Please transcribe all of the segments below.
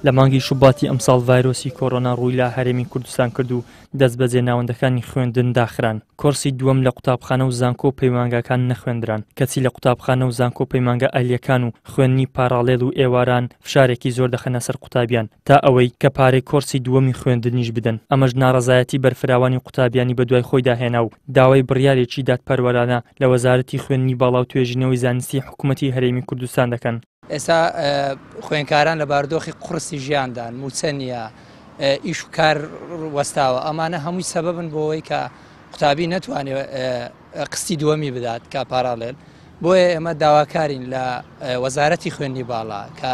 لە مانگی شوباتی ئەمساڵ ڤایرۆسی کۆڕۆنا ڕووی لە هەرێمی کوردستان کرد و دەست بەجێ ناوەندەکانی خوێندن داخران. کۆرسی دووەم لە قوتابخانە و زانکۆ پەیمانگەکان نەخوێندران، کەچی لە قوتابخانە و زانکۆ پەیمانگە ئەلیەکان و خوێندنی پارالێڵ و ئێواران فشارێکی زۆر دەخەنە سەر قوتابیان تا ئەوەی کە پارەی کۆرسی دووەمی خوێندنیش بدەن. ئەمەش ناڕەزایەتی بەرفراوانی قوتابیانی بە دوای خۆی داهێنا و داوای بڕیارێکی دادپەروەرانە لە وەزارەتی خوێندنی باڵا و توێژینەوەی زانستی حکوومەتی هەرێمی کوردستان دەکەن. ئێستا خوێندکاران لە باردۆخی قورسی ژیاندان موچە نییە، ئیش و کار وەستاوە، ئەمانە هەمووی سەبەبن بۆەوەی کە قوتابی نەتوانێت قستی دووەمی بدات کە پارالێل. بۆیە ئێمە داواکارین لە وەزارەتی خوێندنی باڵا کە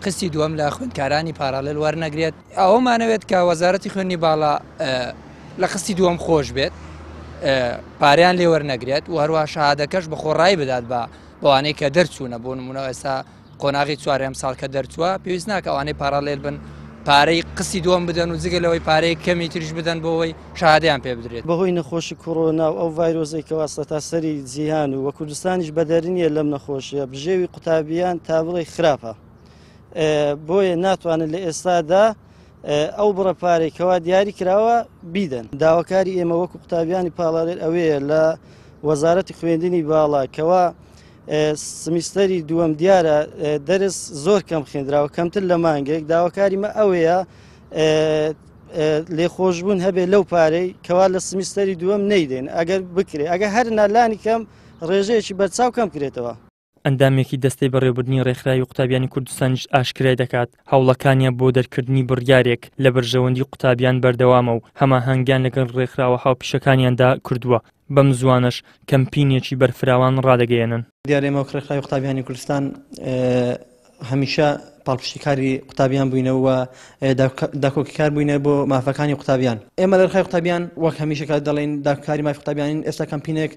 قستی دووەم لە خوێندکارانی پارالێل وەرنەگرێت. ئەوەمانەوێت کە وەزارەتی خوێندنی باڵا لە قستی دووەم خۆش بێت، پاریان لێ وەرنەگرێت و هەروە شەهادەکەش بە خۆڕایی بدات بە بەوانەی کە دەرچوونە بۆ نمونەوە. ئێستا قۆناغی چوارێم ساڵ کە دەرچووە پێویست ناکە ئەوانەی پارالێل بن پارەی قستی دووەم بدەن و جگەلەوەی پارەی کەمی تریش بدەن بۆەوەی شەهادەیان پێ بدرێت. بەهۆی نەخۆشی کۆڕۆنا و ئەو ڤایرۆسەی کە وەستە سەری جیهان و کوردستانیش بەدەرنیە لەم نەخۆشیە، بژێوی قوتابیان تا بڵێ خراپە. بۆیە ناتوانن لە ئێستادا ئەو بڕە پارەی کەوا دیاری کراوە بیدەن. داواکاری ئێمە وەکو قوتابیانی پارالێل ئەوەیە لە وەزارەتی خوێندنی باڵا کەوا سمیستەری دووەم دیارە دەرس زۆر کەم خوێندراوە، کەمتر لە مانگێک. داواکاریمە ئەوەیە لێخۆشبوون هەبێ لەو پارەی کەوا لە سمیستەری دووەم نەیدێن ئەگەر بکرێ، ئەگە هەر نالانی کەم ڕێژەیەکی بەرچاو کەم کرێتەوە. ئەندامێکی دەستەی بەڕێوەبردننی ڕێکخراوی قوتابیانی کوردستانیش ئاشکرای دەکات هەوڵەکانیان بۆ دەرکردنی بڕیارێک لە بەرژەوەندی قوتابیان بەردەوامە و هەماهەنگیان لەگەڵ ڕێکخراوە هاوپیشەکانیاندا کردووە. بەم زوانش کەمپینێکی بەرفراوان ڕادەگەیەنن. دیارە ئێمە ڕێکخراوی قوتابیانی کوردستان هەمیشە پاڵپشتیکاری قوتابیان بووینەوە و داکۆکیکار بووینە بۆ مافەکانی قوتابیان. ئێمە لە ڕێکخراوی قوتابیان وەک هەمیشە دەڵێن داکاری مافی قوتابیانین، ئێستا کەمپینێک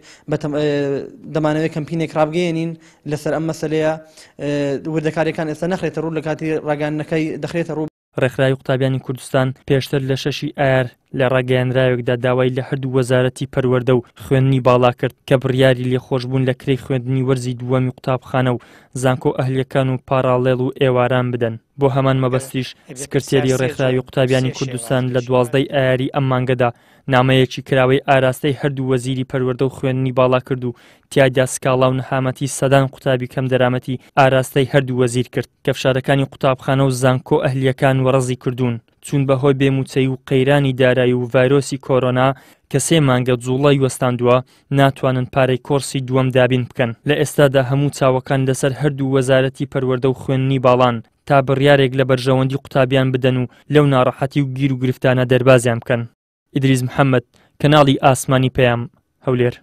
دەمانەوێت کەمپینێک ڕابگەیەنین لەسەر ئەم مەسەلەیە. وردەکاریەکان ئێستا نەخرێتە ڕوو لە کاتی ڕاگەیاندنەکەی دەخرێتە ڕوو. ڕێکخراوی قوتابیانی کوردستان پێشتر لە 6 ئایار لە ڕاگەیاندراوێکدا داوای لە هەردوو وەزارەتی پەروەردە و خوێندنی باڵا کرد کە بڕیاری لێخۆشبوون لە کرێی خوێندنی وەرزی دووەمی قوتابخانە و زانکۆ ئەهلیەکان و پارالێڵ و ئێواران بدەن. بۆ هەمان مەبەستیش سکرتێری ڕێکخراوی قوتابیانی کوردستان لە 12 ئایاری ئەم مانگەدا نامەیەکی کراوەی ئاراستەی هەردوو وەزیری پەروەردە و خوێندنی باڵا کرد و تیایدا سکاڵا و نەهامەتی سەدان قوتابی کەم دەرامەتی ئاراستەی هەردوو وەزیر کرد کە فشارەکانی قوتابخانە و زانکۆ ئەهلیەکان وەڕەزی کردوون چون بەهۆی بێموچەی و قەیرانی دارایی و ڤایرۆسی کۆڕۆنا کە 3 مانگە جوڵای وەستاندووە ناتوانن پارەی کۆرسی دووەم دابین بکەن. لە ئێستادا هەموو چاوەکان لەسەر هەردوو وەزارەتی پەروەردە و خوێندنی باڵان تا بڕیارێک لە بەرژەوەندی قوتابیان بدەن و لەو ناڕەحەتی و گیر و گرفتانە دەربازیان بکەن. ئیدریس محەممەد، کەناڵی ئاسمانی پەیام، هەولێر.